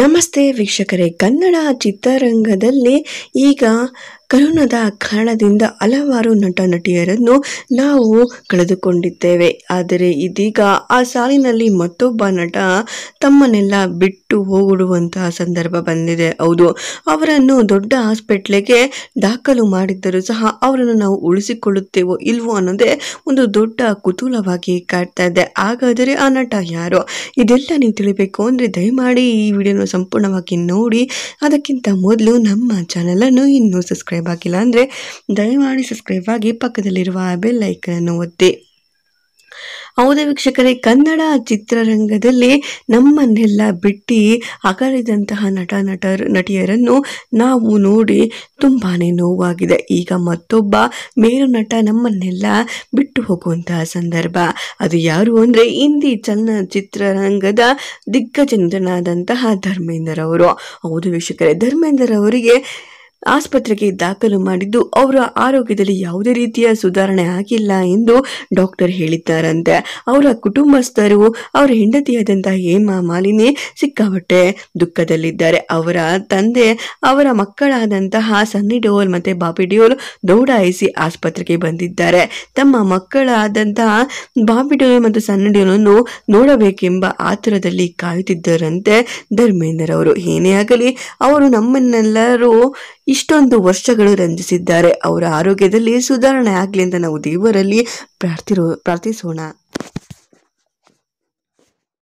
ನಮಸ್ತೆ ವೀಕ್ಷಕರೇ, ಕನ್ನಡ ಚಿತ್ರರಂಗದಲ್ಲಿ ಈಗ ಕರೋನಾದ ಕಾರಣದಿಂದ ಹಲವಾರು ನಟ ನಟಿಯರನ್ನು ನಾವು ಕಳೆದುಕೊಂಡಿದ್ದೇವೆ. ಆದರೆ ಇದೀಗ ಆ ಸಾಲಿನಲ್ಲಿ ಮತ್ತೊಬ್ಬ ನಟ ತಮ್ಮನ್ನೆಲ್ಲ ಬಿಟ್ಟು ಹೋಗಿಡುವಂತಹ ಸಂದರ್ಭ ಬಂದಿದೆ. ಹೌದು, ಅವರನ್ನು ದೊಡ್ಡ ಹಾಸ್ಪಿಟ್ಲಿಗೆ ದಾಖಲು ಮಾಡಿದ್ದರೂ ಸಹ ಅವರನ್ನು ನಾವು ಉಳಿಸಿಕೊಳ್ಳುತ್ತೇವೋ ಇಲ್ವೋ ಅನ್ನೋದೇ ಒಂದು ದೊಡ್ಡ ಕುತೂಹಲವಾಗಿ ಕಾಡ್ತಾ ಇದೆ. ಹಾಗಾದರೆ ಆ ನಟ ಯಾರು? ಇದೆಲ್ಲ ನೀವು ತಿಳಿಬೇಕು ಅಂದರೆ ದಯಮಾಡಿ ಈ ವಿಡಿಯೋನ ಸಂಪೂರ್ಣವಾಗಿ ನೋಡಿ. ಅದಕ್ಕಿಂತ ಮೊದಲು ನಮ್ಮ ಚಾನಲನ್ನು ಇನ್ನೂ ಸಬ್ಸ್ಕ್ರೈಬ್ ಆಗಿಲ್ಲ ಅಂದರೆ ದಯಮಾಡಿ ಸಬ್ಸ್ಕ್ರೈಬ್ ಆಗಿ ಪಕ್ಕದಲ್ಲಿರುವ ಬೆಲ್ ಐಕಾನ್ ಅನ್ನು ಒತ್ತಿ. ಹೌದು ವೀಕ್ಷಕರೇ, ಕನ್ನಡ ಚಿತ್ರರಂಗದಲ್ಲಿ ನಮ್ಮನ್ನೆಲ್ಲ ಬಿಟ್ಟು ಅಗಲಿದಂತಹ ನಟಿಯರನ್ನು ನಾವು ನೋಡಿ ತುಂಬಾನೇ ನೋವಾಗಿದೆ. ಈಗ ಮತ್ತೊಬ್ಬ ಮೇರು ನಟ ನಮ್ಮನ್ನೆಲ್ಲ ಬಿಟ್ಟು ಹೋಗುವಂತಹ ಸಂದರ್ಭ. ಅದು ಯಾರು ಅಂದರೆ ಹಿಂದಿ ಚಲನಚಿತ್ರರಂಗದ ದಿಗ್ಗಜ ನಟನಾದಂತಹ ಧರ್ಮೇಂದರ್ ಅವರು. ಹೌದು ವೀಕ್ಷಕರೇ, ಧರ್ಮೇಂದರ್ ಅವರಿಗೆ ಆಸ್ಪತ್ರೆಗೆ ದಾಖಲು ಮಾಡಿದ್ದು ಅವರ ಆರೋಗ್ಯದಲ್ಲಿ ಯಾವುದೇ ರೀತಿಯ ಸುಧಾರಣೆ ಆಗಿಲ್ಲ ಎಂದು ಡಾಕ್ಟರ್ ಹೇಳಿದ್ದಾರಂತೆ. ಅವರ ಕುಟುಂಬಸ್ಥರು, ಅವರ ಹೆಂಡತಿಯಾದಂತಹ ಹೇಮಾ ಮಾಲಿನಿ ಸಿಕ್ಕಾಪಟ್ಟೆ ದುಃಖದಲ್ಲಿದ್ದಾರೆ. ಅವರ ತಂದೆ ಅವರ ಮಕ್ಕಳಾದಂತಹ ಸನ್ನಿ ಡಿಯೋಲ್ ಮತ್ತೆ ಬಾಬಿ ಡಿಯೋಲ್ ದೌಡಾಯಿಸಿ ಆಸ್ಪತ್ರೆಗೆ ಬಂದಿದ್ದಾರೆ. ತಮ್ಮ ಮಕ್ಕಳಾದಂತಹ ಬಾಬಿ ಡಿಯೋಲ್ ಮತ್ತು ಸನ್ನಿ ಡಿಯೋಲನ್ನು ನೋಡಬೇಕೆಂಬ ಆತುರದಲ್ಲಿ ಕಾಯುತ್ತಿದ್ದರಂತೆ ಧರ್ಮೇಂದರ್ ಅವರು. ಏನೇ ಆಗಲಿ, ಅವರು ನಮ್ಮನ್ನೆಲ್ಲರೂ ಇಷ್ಟೊಂದು ವರ್ಷಗಳು ರಂಜಿಸಿದ್ದಾರೆ. ಅವರ ಆರೋಗ್ಯದಲ್ಲಿ ಸುಧಾರಣೆ ಆಗಲಿ ಅಂತ ನಾವು ದೇವರಲ್ಲಿ ಪ್ರಾರ್ಥಿಸೋಣ.